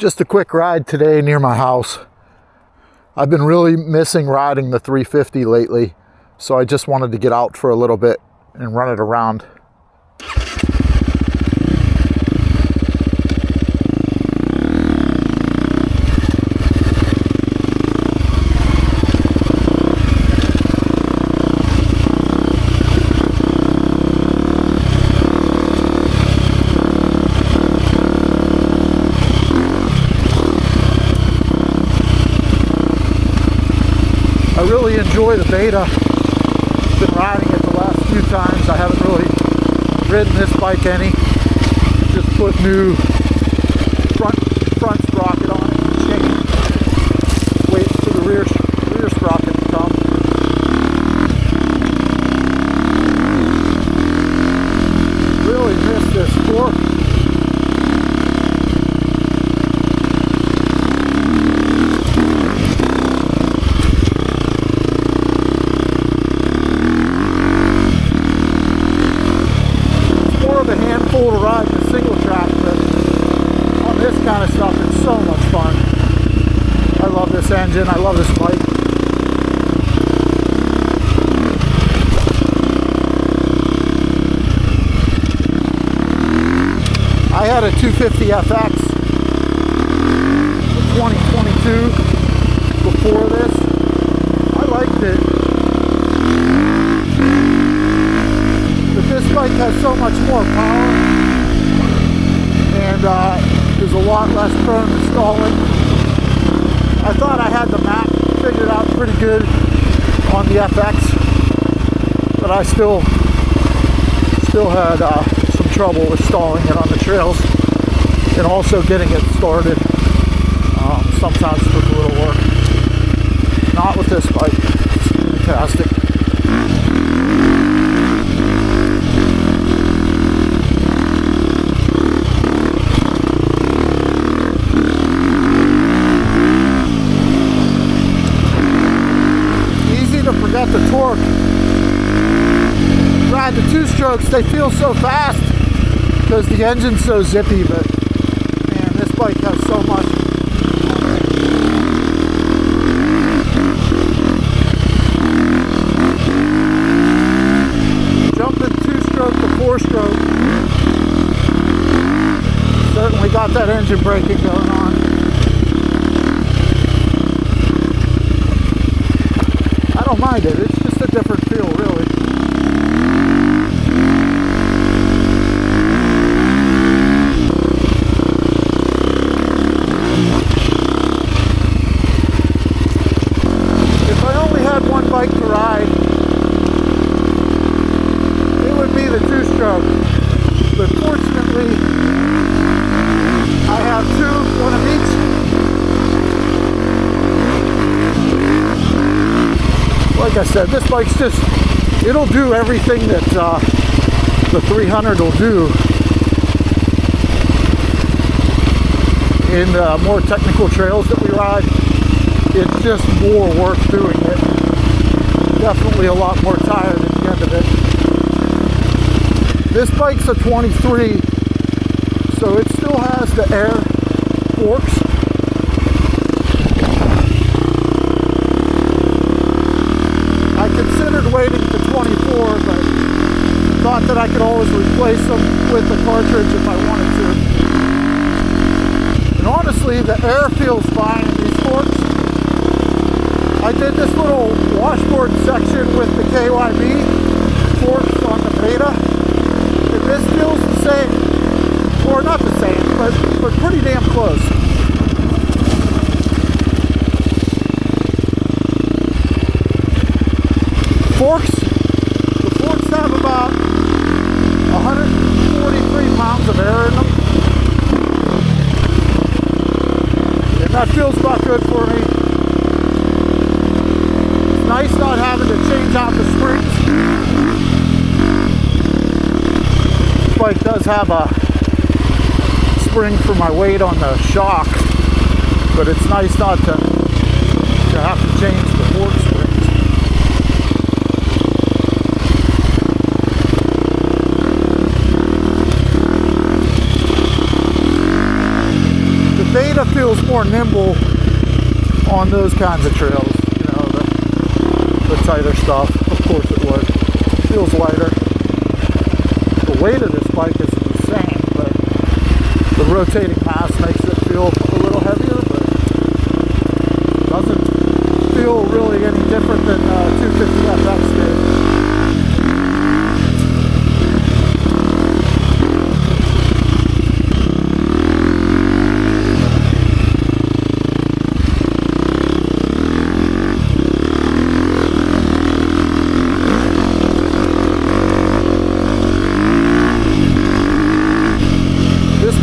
Just a quick ride today near my house. I've been really missing riding the 350 lately, so I just wanted to get out for a little bit and run it around. I really enjoy the Beta. Been riding it the last few times. I haven't really ridden this bike any. Just put new front sprocket on it and chain. Waiting for the rear sprocket to come. Really miss this torque. A handful to ride the single track, but on this kind of stuff it's so much fun. I love this engine, I love this bike. I had a 250 FX 2022 before this. I liked it. This bike has so much more power and is a lot less prone to stalling. I thought I had the map figured out pretty good on the FX, but I still had some trouble with stalling it on the trails and also getting it started. Sometimes took a little work. Not with this bike. It's fantastic. Forget the torque. Ride the two-strokes, they feel so fast because the engine's so zippy, but man, this bike has so much. Jumping two-stroke to four-stroke. Certainly got that engine braking going on. I don't mind it, it's just a different feel, really. If I only had one bike to ride, it would be the two-stroke. But fortunately, I have two, one of each. Like I said, this bike's just, it'll do everything that the 300 will do in the more technical trails that we ride. It's just more work doing it. Definitely a lot more tired at the end of it. This bike's a 23, so it still has the air forks. I considered waiting to 24, but thought that I could always replace them with the cartridge if I wanted to. And honestly, the air feels fine in these forks. I did this little washboard section with the KYB forks on the Beta, and this feels the same, or not the same, but pretty damn close. The forks have about 143 pounds of air in them. And that feels about good for me. It's nice not having to change out the springs. This bike does have a spring for my weight on the shock, but it's nice not to have to change the fork springs. Beta feels more nimble on those kinds of trails, you know, the tighter stuff. Of course it would. It feels lighter. The weight of this bike is insane, but the rotating mass makes it feel a little heavier, but it doesn't feel really any different than 250 FX did.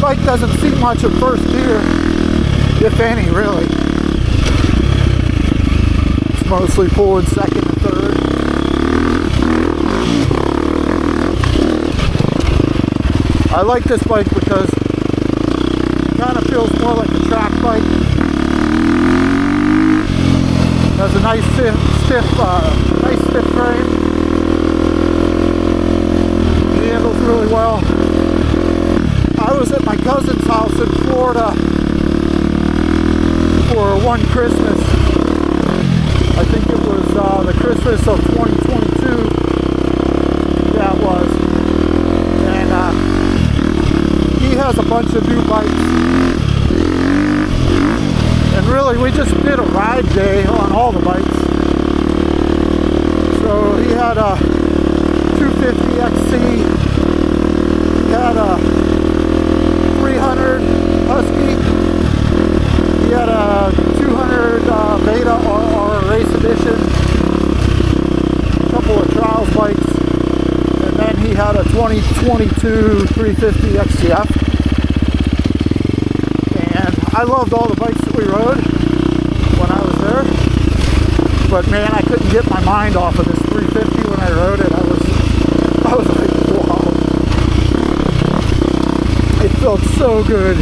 Bike doesn't see much of first gear, if any, really. It's mostly pulling second and third. I like this bike because it kind of feels more like a track bike. It has a nice stiff frame. It handles really well. I was at my cousin's house in Florida for one Christmas. I think it was the Christmas of 2022. Yeah, it was. And he has a bunch of new bikes. And really, we just did a ride day on all the bikes. So he had a 250 XC. He had a 300 Husky. He had a 200 Beta or Race Edition. A couple of trials bikes. And then he had a 2022 350 XCF. And I loved all the bikes that we rode when I was there. But man, I couldn't get my mind off of this 350 when I rode it. I was like, wow. It felt so good.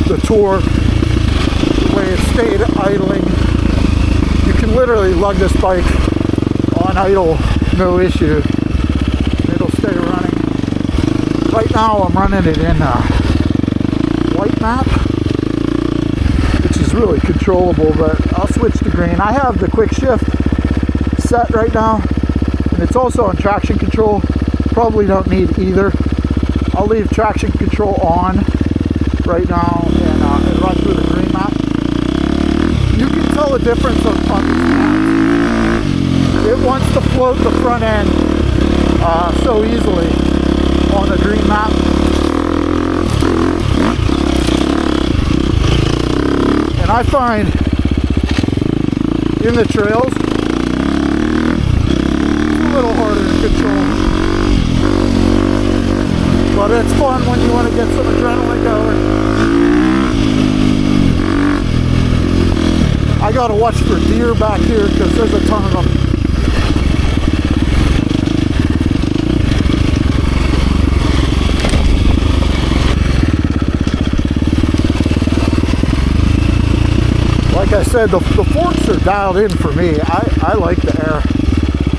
The torque, the way it stayed idling. You can literally lug this bike on idle, no issue. It'll stay running. Right now I'm running it in white map, which is really controllable, but I'll switch to green. I have the quick shift set right now, and it's also on traction control. Probably don't need either. I'll leave traction control on right now and run through the green map. You can tell the difference on these maps. It wants to float the front end so easily on the green map. And I find in the trails, it's a little harder to control. But it's fun when you want to get some adrenaline going. I gotta watch for deer back here because there's a ton of them. Like I said, the forks are dialed in for me. I like the air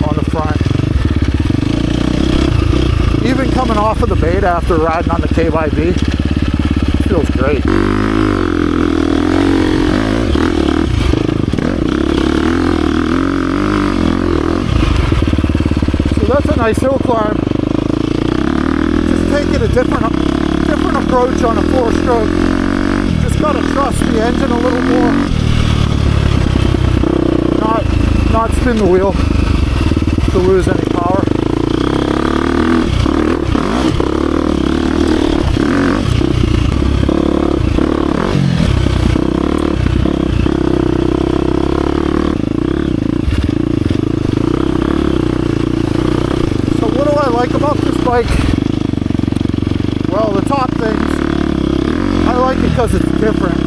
on the front. Even coming off of the Beta after riding on the KYB, feels great. So that's a nice hill climb. Just taking a different approach on a 4-stroke. Just gotta trust the engine a little more. Not spin the wheel to lose any power. Like about this bike, well, the top things, I like it because it's different.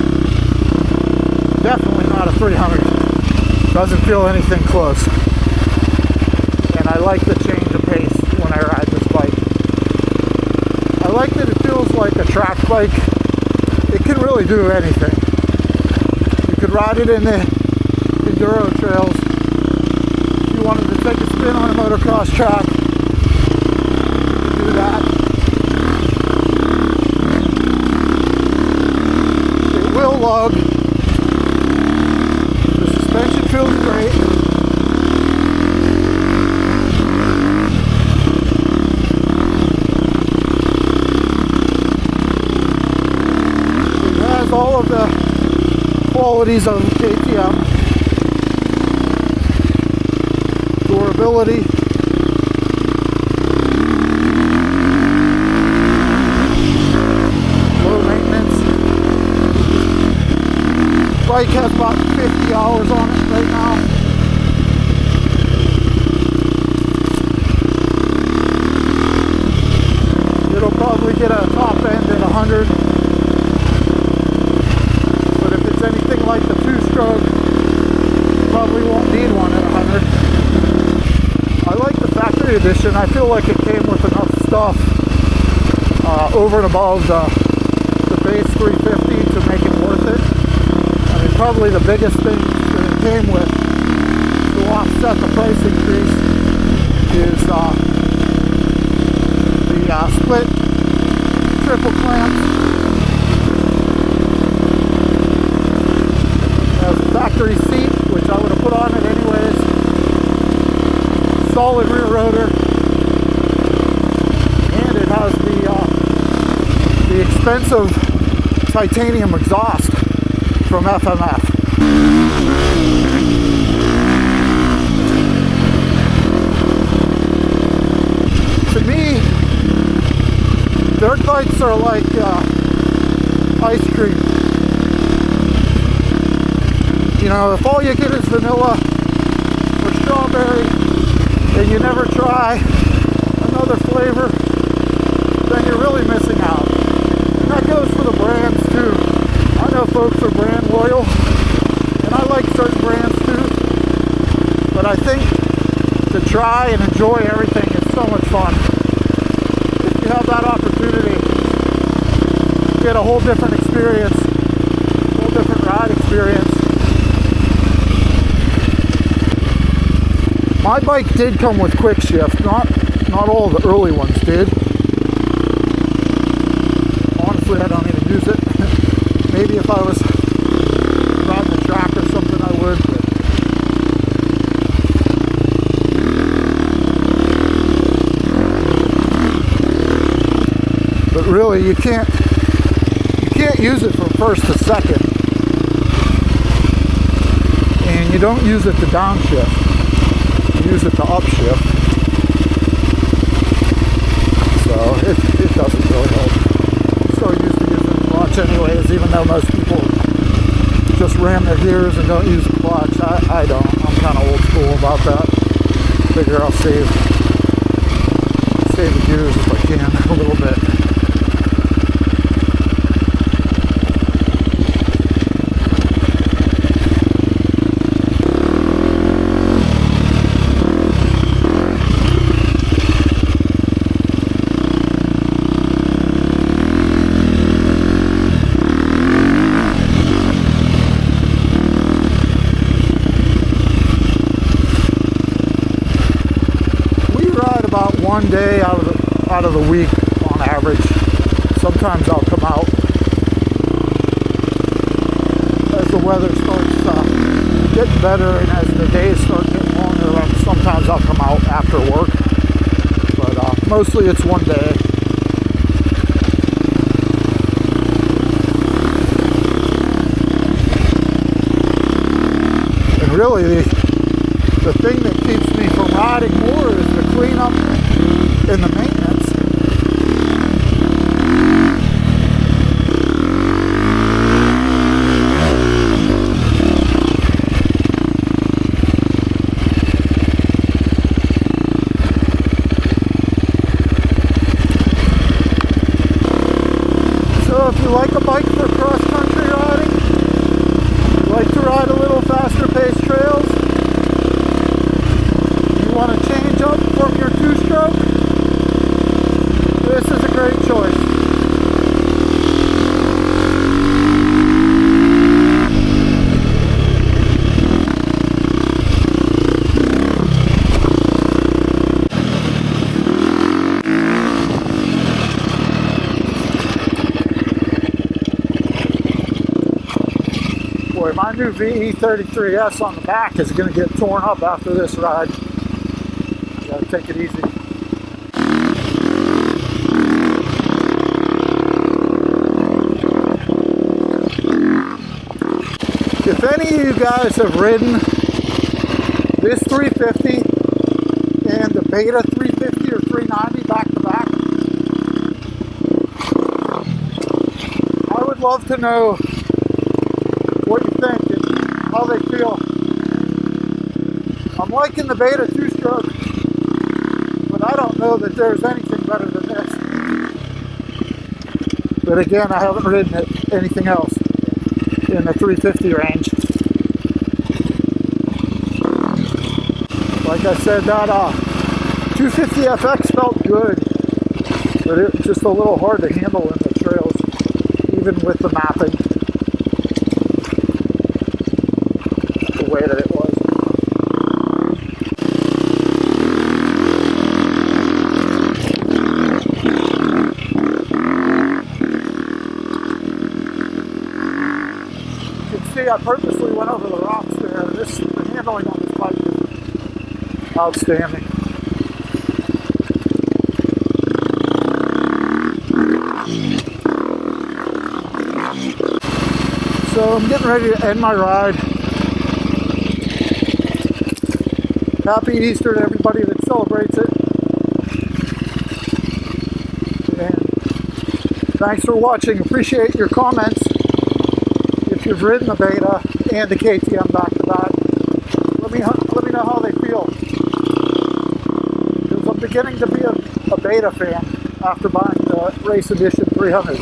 Definitely not a 300. Doesn't feel anything close. And I like the change of pace when I ride this bike. I like that it feels like a track bike. It can really do anything. You could ride it in the enduro trails. If you wanted to take a spin on a motocross track, that. wheel lug. The suspension feels great. It has all of the qualities of KTM. Durability. Bike has about 50 hours on it right now. It'll probably get a top end at 100. But if it's anything like the two-stroke, probably won't need one at 100. I like the factory edition. I feel like it came with enough stuff over and above the base 350 to make it worth it. Probably the biggest thing that it came with to offset the price increase is the split triple clamps. It has a factory seat, which I would have put on it anyways. Solid rear rotor, and it has the expensive titanium exhaust from FMF. To me, dirt bikes are like ice cream. You know, if all you get is vanilla or strawberry and you never try another flavor, then you're really missing out. And that goes for the brands too. I know folks are brand loyal, and I like certain brands too, but I think to try and enjoy everything is so much fun. If you have that opportunity, you get a whole different experience, a whole different ride experience. My bike did come with quick shift, not all the early ones did. Honestly, I don't even use it. Maybe if I was riding the track or something, I would. But really, you can't use it from first to second, and you don't use it to downshift. You use it to upshift. So it doesn't really help. I'm so used to using the clutch anyways, even though most people just ram their gears and don't use the clutch. I don't. I'm kind of old school about that. Figure I'll save the gears if I can a little bit. One day out of the week on average. Sometimes I'll come out as the weather starts getting better and as the days start getting longer. Sometimes I'll come out after work, but mostly it's one day. And really the thing that keeps me from riding more is the cleanup and the maintenance. So if you like a bike for cross-country riding, you like to ride a little faster paced trails, want to change up from your two-stroke, this is a great choice. boy, my new VE33S on the back is going to get torn up after this ride. Gotta take it easy. If any of you guys have ridden this 350 and the Beta 350 or 390 back to back, I would love to know what you think and how they feel. I'm liking the Beta 2-stroke, but I don't know that there's anything better than this. But again, I haven't ridden anything else in the 350 range. Like I said, that 250FX felt good, but it was just a little hard to handle in the trails, even with the mapping, the way that it was. You can see I purposely went over the rocks there. The handling on this bike is outstanding. So I'm getting ready to end my ride. Happy Easter to everybody that celebrates it. And thanks for watching. Appreciate your comments. If you've ridden the Beta and the KTM back to back, let me know how they feel. Because I'm beginning to be a Beta fan after buying the Race Edition 300.